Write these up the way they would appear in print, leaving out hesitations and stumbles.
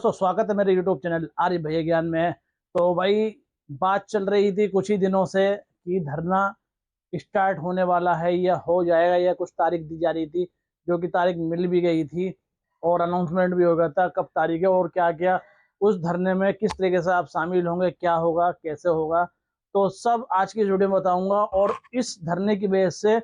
दोस्तों, स्वागत है मेरे यूट्यूब चैनल आर्य भैया ज्ञान में। तो भाई बात चल रही थी कुछ ही दिनों से कि धरना स्टार्ट होने वाला है या हो जाएगा, या कुछ तारीख दी जा रही थी, जो कि तारीख मिल भी गई थी और अनाउंसमेंट भी हो गया था कब तारीख है और क्या क्या उस धरने में किस तरीके से आप शामिल होंगे, क्या होगा, कैसे होगा, तो सब आज की वीडियो में बताऊंगा। और इस धरने की वजह से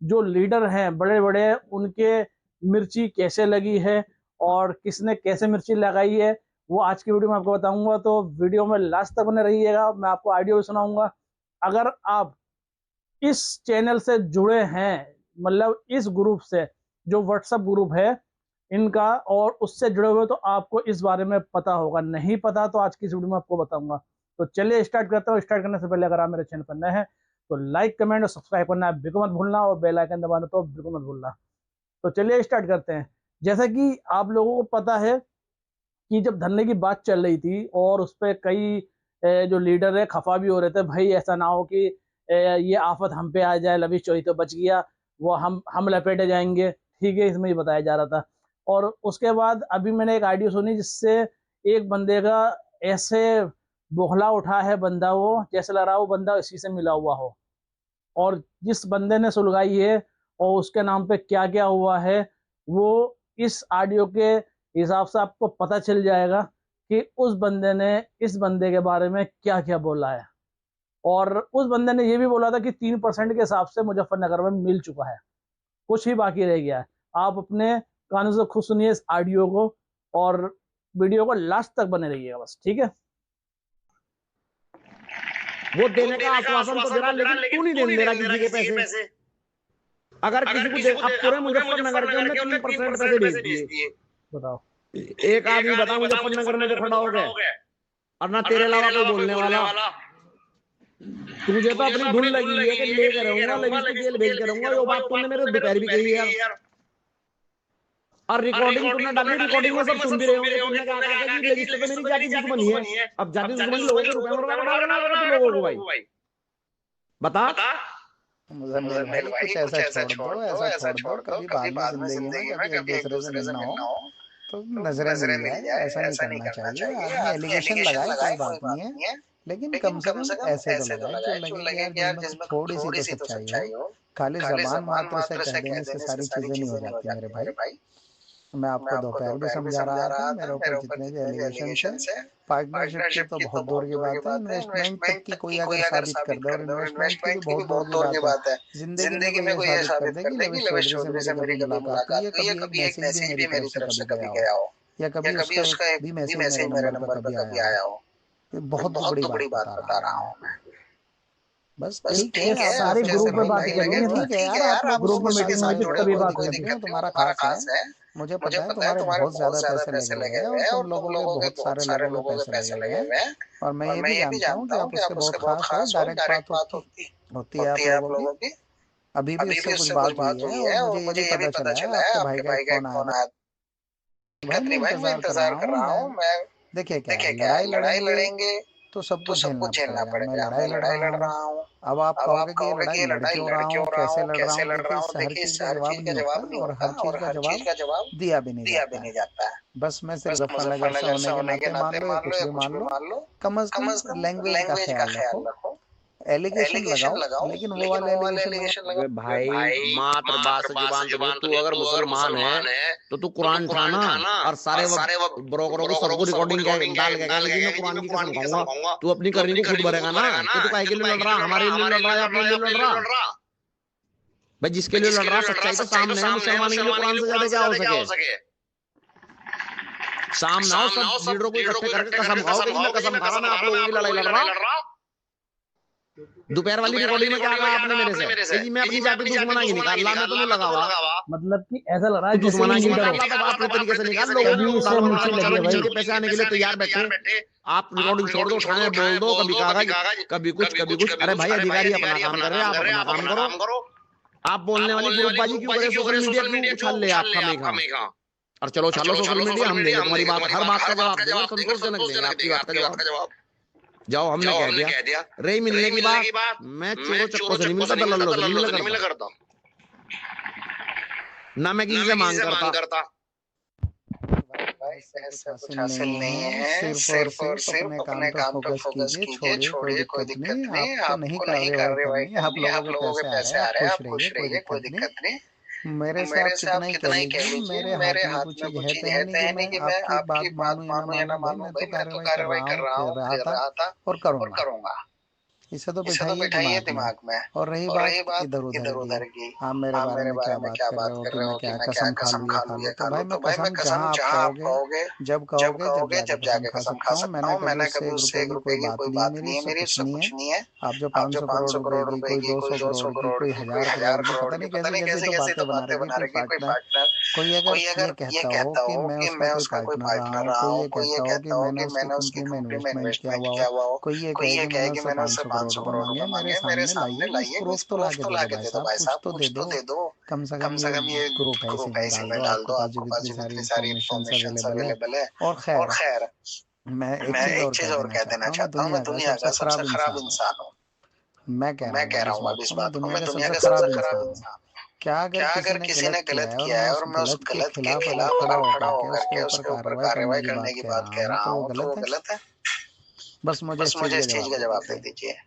जो लीडर हैं बड़े बड़े, उनके मिर्ची कैसे लगी है और किसने कैसे मिर्ची लगाई है, वो आज की वीडियो में आपको बताऊंगा। तो वीडियो में लास्ट तक बने रहिएगा, मैं आपको ऑडियो भी सुनाऊंगा। अगर आप इस चैनल से जुड़े हैं, मतलब इस ग्रुप से, जो व्हाट्सएप ग्रुप है इनका, और उससे जुड़े हुए, तो आपको इस बारे में पता होगा। नहीं पता तो आज की इस वीडियो में आपको बताऊंगा। तो चलिए स्टार्ट करते हैं। स्टार्ट करने से पहले अगर आप मेरे चैनल पर नए हैं तो लाइक, कमेंट और सब्सक्राइब करना बिल्कुल मत भूलना, और बेल आइकन दबाना तो बिल्कुल मत भूलना। तो चलिए स्टार्ट करते हैं। जैसा कि आप लोगों को पता है कि जब धरने की बात चल रही थी और उस पर कई जो लीडर है खफा भी हो रहे थे, भाई ऐसा ना हो कि ये आफत हम पे आ जाए, लवीश चौधरी तो बच गया, वो हम लपेटे जाएंगे, ठीक है, इसमें ही बताया जा रहा था। और उसके बाद अभी मैंने एक ऑडियो सुनी जिससे एक बंदे का ऐसे बोखला उठा है, बंदा वो जैसे लग रहा वो बंदा इसी से मिला हुआ हो। और जिस बंदे ने सुलगाई है और उसके नाम पे क्या क्या हुआ है, वो इस ऑडियो के हिसाब से आपको पता चल जाएगा कि उस बंदे ने इस बंदे के बारे में क्या क्या बोला है। और उस बंदे ने ये भी बोला था कि 3% के हिसाब से मुजफ्फरनगर में मिल चुका है, कुछ ही बाकी रह गया है। आप अपने कानों से खुद सुनिए इस ऑडियो को और वीडियो को लास्ट तक बने रहिएगा बस, ठीक है। वो देने का आश्वासन तो दे रहा, लेकिन तू नहीं दे रहा किसी के पैसे। अगर किसी को अब पूरे मुजफ्फरनगर के उन्हें 3% पैसे भेज दिए, बताओ एक आदमी बता मुजफ्फरनगर में जो खड़ा हो गया, और ना तेरे अलावा कोई बोलने वाला। तुझे तो अपनी धुन लगी है कि लेकर रहूंगा, लवीश को जेल भेज कर रहूंगा। ये बात तुमने मेरे दोपहर भी कही है यार, और रिकॉर्डिंग तुमने डाली, रिकॉर्डिंग में सब सुन भी रहे होंगे। तुमने कहा कि लवीश तो मेरी जाति दुश्मनी है। अब जाति दुश्मनी लोगों के रुपए में डालना होगा तुम लोगों को भाई, बता। मुजम्मिल भाई कुछ ऐसा छोड़ दो, ऐसा छोड़ दो, कभी बाद में जिंदगी में कभी एक दूसरे से मिलना हो तो नजरें मिल जाए, ऐसा नहीं करना चाहिए। आदमी एलिगेशन लगाए कोई बात नहीं है, लेकिन कम से कम ऐसे तो लगाए जो लगे कि यार जिसमें थोड़ी सी तो सच्चाई हो। खाली जबान मात्र से कह देने से सारी चीजें नहीं हो जाती मेरे भाई। मैं आपको दोपहर भी समझा रहा था, मेरे ऊपर जितने भी एलिगेशन है, पार्टनरशिप की तो बहुत दूर की बात है, इन्वेस्टमेंट तक की कोई अगर साबित कर दे, और इन्वेस्टमेंट की भी बहुत दूर की बात है, जिंदगी में कोई ये साबित कर दे कि लवीश चौधरी से मेरी कभी मुलाकात हुई है, कभी एक मैसेज भी मेरी तरफ से कभी गया हो, या कभी उसका एक भी मैसेज मेरे नंबर पर कभी आया हो। ये बहुत बड़ी बात बता रहा हूँ मैं। बस ठीक है, सारे ग्रुप में बात करेंगे। ठीक है यार, आप ग्रुप में मीटिंग में जुड़े, तभी बात कोई करेंगे। दिक्कत नहीं, तुम्हारा खास है। मुझे पता है तुम्हारे बहुत ज्यादा पैसे लगे हुए हैं, और तुम लोगों के बहुत सारे लोगों के पैसे लगे हुए हैं, और मैं ये भी जानता हूँ कि आप उसके बहुत खास हो। डायरेक्ट बात होती है आप लोगों की। अभी भी उससे कुछ बात हुई है, और मुझे ये भी पता चला है आपके भाई का फोन आया। भाई मैं इंतजार कर रहा हूँ। मैं देखिए क्या लड़ाई लड़ेंगे तो सब कुछ झेलना पड़ेगा। मैं लड़ाई लड़ रहा हूँ। अब आप कहोगे कि ये लड़ाई लड़ क्यों रहा हूँ, कैसे लड़ रहा हूँ, देखिए इससे हर चीज का जवाब नहीं होता, और हर चीज का जवाब दिया भी नहीं जाता है। बस मैं सिर्फ मुजफ्फरनगर से होने के नाते मान लो या कुछ भी मान लो, कम से कम लैंग्वेज का ख्याल रखो। एलिगेशन लगाओ, लेकिन वो वाले एलिगेशन लगाओ। भाई मातृभाषा से जुबान से बोल। तू अगर मुसलमान है तो तू कुरान उठाना, और सारे ब्रोकरों को सबको रिकॉर्डिंग डाल के लेकिन मैं कुरान की कसम खाऊंगा, तू अपनी करनी को खुद भरेगा ना कि तू काहे के लिए लड़ रहा, हमारे लिए लड़ रहा है, अपने लिए लड़ रहा। भाई जिसके लिए लड़ रहा सच्चाई तो सामने है। मुसलमान के लिए कुरान से ज्यादा क्या हो सके। सामने आओ, सब लीडरों को इकट्ठे करके कसम खाओ कि मैं कसम खा रहा, मैं आप लोगों की लड़ाई लड़ रहा। दोपहर वाली रिकॉर्डिंग में क्या कहा आपने मेरे से? मैं अपनी जाति दुश्मना की निकाला, मैं तो नहीं लगावा। मतलब कि ऐसा लग रहा है दुश्मना की निकाला तो आप तरीके से निकाल लो। चलो के पैसे आने के लिए तैयार बैठे, आप रिकॉर्डिंग छोड़ दो, उठाने बोल दो, कभी कागज कभी कुछ। अरे भाई अधिकारी अपना काम कर रहे हैं, आप अपना काम करो। आप बोलने वाली ग्रुपबाजी क्यों करे, सोशल मीडिया क्यों उछाल ले आप खामेखा। और चलो सोशल मीडिया, हम देंगे तुम्हारी बात, हर बात का जवाब देंगे, संतोषजनक देंगे आपकी बात का जवाब। जाओ, हमने कह दिया। रही मिलने की बात, मैं चोरों चक्कों से नहीं मिलता, दलालों से नहीं मिला करता, ना मैं किसी से मांग करता। ऐसा कुछ हासिल नहीं है, सिर्फ और सिर्फ अपने काम पे फोकस कीजिए, छोड़िए कोई दिक्कत नहीं, आपको नहीं कार्रवाई करनी है, आप लोगों के पैसे आ रहे हैं, आप खुश रहिए, कोई दिक्कत नहीं। मेरे से आप कितना ही कह लीजिए, मेरे हाथ में कुछ चीज है नहीं कि मैं आपकी बात मानूं या ना मानूं भाई, मैं तो कार्रवाई कर रहा था और करूंगा। इसे तो बिठाइए दिमाग में। और रही बात इधर उधर की, आप मेरे बारे में क्या बात कर रहे हो कि मैं क्या कसम खा लूं ये खा लूं, तो भाई मैं कसम जहां आप कहोगे, जब कहोगे जब जाके कसम खा सकता हूँ। मैंने कभी उससे 1 रुपए की कोई बात नहीं है मेरी, उससे कुछ नहीं है। आप जो 500 करोड़ रुपए की, कोई 200 करोड़ की, कोई 1000 करोड़ की, पता नहीं कैसी कैसी तो बातें बना रखी कोई पार्टनर। कोई अगर ये कहता हो कि मैं उसका कोई पार्टनर रहा हूँ, कोई ये कहता हो कि मैंने उसकी कंपनी में इन्वेस्टमेंट किया हुआ हो, कोई ये कहे कि मैंने उससे 500 करोड़ रुपए मांगे, मेरे सामने लाइए, कुछ प्रूफ तो ला के दे दो भाई साहब, कुछ तो दे दो। कम से कम ये ग्रुप है, इसी में डाल दो, आपके पास जो इतनी सारी इंफॉर्मेशन अवेलेबल है। और खैर मैं एक चीज और कह देना चाहता हूँ, मैं दुनिया का सबसे खराब इंसान हूँ। मैं कह रहा हूँ अब इस बात को, मैं दुनिया का सबसे खराब इंसान। क्या अगर किसी ने गलत किया है और मैं उस गलत के खिलाफ अगर खड़ा होकर के उसके ऊपर कार्रवाई करने की बात कह रहा हूँ, तो वो गलत है। बस मुझे इस चीज का जवाब दे दीजिए।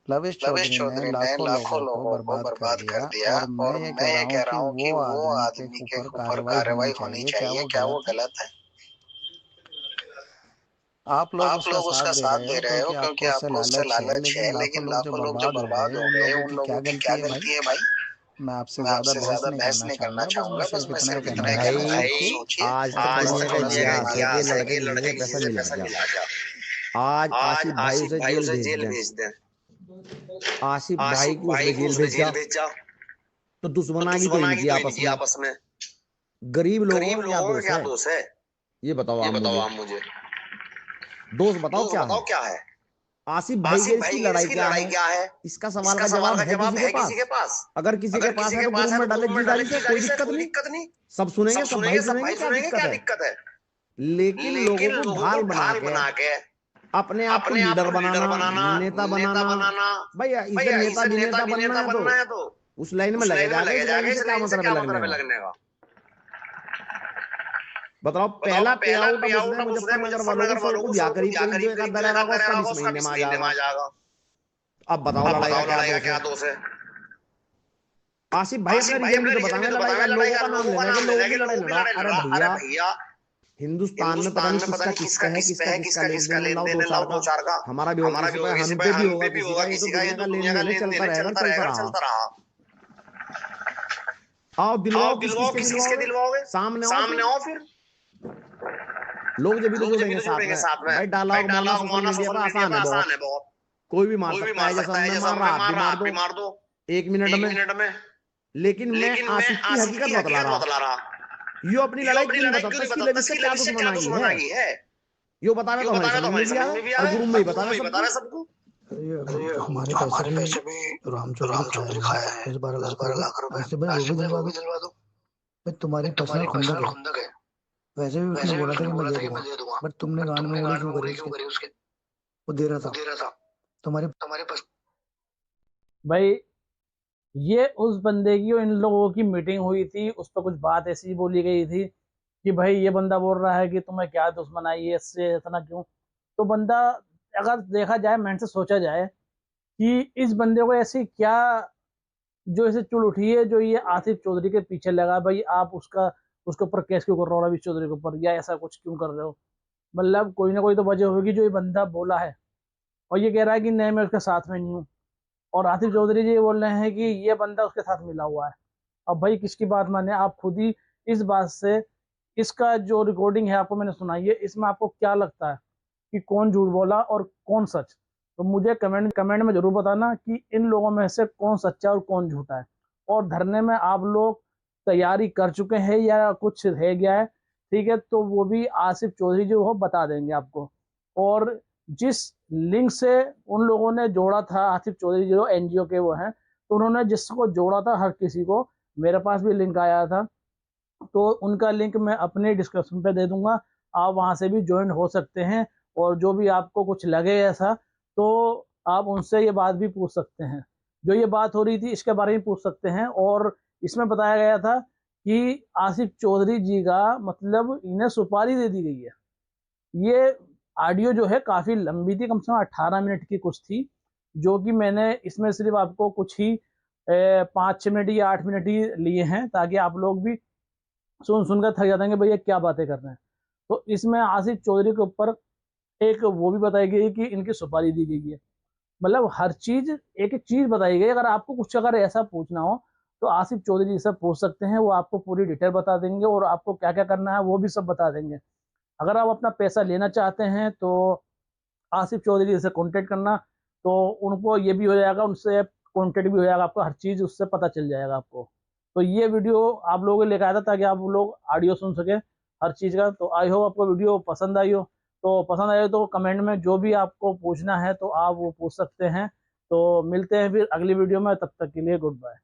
लवेश चौधरी ने लाखों लोगों को बर्बाद कर दिया, और मैं ये कह रहा हूँ कि वो आदमी के ऊपर कार्रवाई होनी चाहिए। क्या वो गलत है? आप लोग उसका साथ दे रहे हो क्योंकि आपको उससे लालच है, लेकिन लाखों लोग जो बर्बाद हो गए, उन लोगों की क्या गलती है भाई? मैं आपसे ज्यादा बहस नहीं करना चाहूंगा, बस मैं सिर्फ इतना ही कहना चाहूंगा कि आज तो दुनिया का इतिहास है कि लड़के के लिए पैसा मिला गया। आज आसिफ भाई उसे जेल भेज दें, आसिफ भाई को उसने जेल भेजा, तो दुश्मनागी तो इनकी आपस में। गरीब लोगों का क्या दोष है? ये बताओ आप मुझे। दोस्त बताओ क्या है? आसिफ भाई के इसकी लड़ाई क्या है? इसका सवाल का जवाब है किसी के पास? अगर किसी के पास है तो ग्रुप में डाले जिदारी से, कोई दिक्कत नहीं। सब सुनेंगे, सब भाई सुनेंगे, क्या दिक्कत है? लेकिन लोगों को ढाल बना के अपने आप को लीडर बनाना, नेता बनाना, भैया इसे नेता बनना है तो उस लाइन में लगे जाके क्या मतलब है लगने का? बताओ, पहला पे आउट मुजफ्फरनगर वालों को ब्याह करीब जो एक आध रहेगा उसका 20 महीने में आ जाएगा। अब बताओ लड़ाई का क्या दोष है? आसिफ भाई अपने रीजन भी तो बताएंगे, लड़ाई का लोगों का नाम लेना कि लोगों की लड़ाई लड़ा। अरे भैया, हिंदुस्तान में पता नहीं किसका है किसका लेन देन लाओ दो चार का। हमारा भी होगा, हम पे भी होगा किसी का। ये तो दुनिया का लेन देन चलता रहा। आओ दिलवाओ, किसके दिलवाओगे? सामने आओ फिर। लोग जब भी तो जुड़ेंगे साथ में। भाई डायलॉग मारना सोशल मीडिया पर आसान है बहुत। कोई भी मार सकता है, जैसा मैं मार रहा, मार दो 1 मिनट में। लेकिन मैं आसिफ की हकीकत बतला रहा। यो अपनी लड़ाई क्यों नहीं बताता, इसकी लड़ाई से क्या दुश्मनाई है? यो बतावे तो हमें समझ में भी आवे और गुरु में ही बतावे सबको। हमारे पैसे भी राम चौधरी खाया है 10-12 लाख रुपए, वो भी दिलवा दो। तुम्हारी पर्सनल खुंदक है। वैसे भी उसने बोला था कि मैं दे दूंगा, बट तुमने गांड में उंगली क्यों करी उसके? वो दे रहा था तुम्हारे पास। भाई ये उस बंदे की और इन लोगों की मीटिंग हुई थी, उस पर कुछ बात ऐसी बोली गई थी कि भाई ये बंदा बोल रहा है कि तुम्हें क्या दुश्मनाई है इससे, इतना क्यों? तो बंदा अगर देखा जाए, मन से सोचा जाए कि इस बंदे को ऐसी क्या जो इसे चुल उठी है जो ये आसिफ चौधरी के पीछे लगा। भाई आप उसके ऊपर केस क्यों कर रहे हो रवि चौधरी के ऊपर, या ऐसा कुछ क्यों कर रहे हो? मतलब कोई ना कोई तो वजह होगी जो ये बंदा बोला है। और ये कह रहा है कि नहीं मैं उसके साथ में नहीं हूँ, और आसिफ चौधरी जी बोल रहे हैं कि ये बंदा उसके साथ मिला हुआ है। अब भाई किसकी बात माने? आप खुद ही इस बात से, इसका जो रिकॉर्डिंग है आपको मैंने सुनाई है, इसमें आपको क्या लगता है कि कौन झूठ बोला और कौन सच? तो मुझे कमेंट में जरूर बताना कि इन लोगों में से कौन सच्चा और कौन झूठा है। और धरने में आप लोग तैयारी कर चुके हैं या कुछ रह गया है, ठीक है, तो वो भी आसिफ चौधरी जो हो बता देंगे आपको। और जिस लिंक से उन लोगों ने जोड़ा था, आसिफ चौधरी जो एनजीओ के वो हैं, तो उन्होंने जिसको जोड़ा था हर किसी को, मेरे पास भी लिंक आया था, तो उनका लिंक मैं अपने डिस्क्रिप्शन पे दे दूंगा, आप वहां से भी ज्वाइन हो सकते हैं। और जो भी आपको कुछ लगे ऐसा, तो आप उनसे ये बात भी पूछ सकते हैं, जो ये बात हो रही थी इसके बारे में पूछ सकते हैं। और इसमें बताया गया था कि आसिफ चौधरी जी का मतलब इन्हें सुपारी दे दी गई है। ये ऑडियो जो है काफ़ी लंबी थी, कम से कम 18 मिनट की कुछ थी, जो कि मैंने इसमें सिर्फ आपको कुछ ही 5-6 मिनट या 8 मिनट ही लिए हैं, ताकि आप लोग भी सुनकर थक जाते हैं कि भैया क्या बातें कर रहे हैं। तो इसमें आसिफ चौधरी के ऊपर एक वो भी बताई गई कि इनकी सुपारी दी गई है। मतलब हर चीज़ एक एक चीज़ बताई गई। अगर आपको कुछ अगर ऐसा पूछना हो तो आसिफ चौधरी जी से पूछ सकते हैं, वो आपको पूरी डिटेल बता देंगे और आपको क्या क्या करना है वो भी सब बता देंगे। अगर आप अपना पैसा लेना चाहते हैं तो आसिफ चौधरी से कांटेक्ट करना, तो उनको ये भी हो जाएगा, उनसे कांटेक्ट भी हो जाएगा, आपको हर चीज़ उससे पता चल जाएगा आपको। तो ये वीडियो आप लोगों को लेकर आया था ताकि आप लोग ऑडियो सुन सकें हर चीज़ का। तो आई होप आपको वीडियो पसंद आई हो। तो पसंद आए तो कमेंट में जो भी आपको पूछना है तो आप वो पूछ सकते हैं। तो मिलते हैं फिर अगली वीडियो में, तब तक के लिए गुड बाय।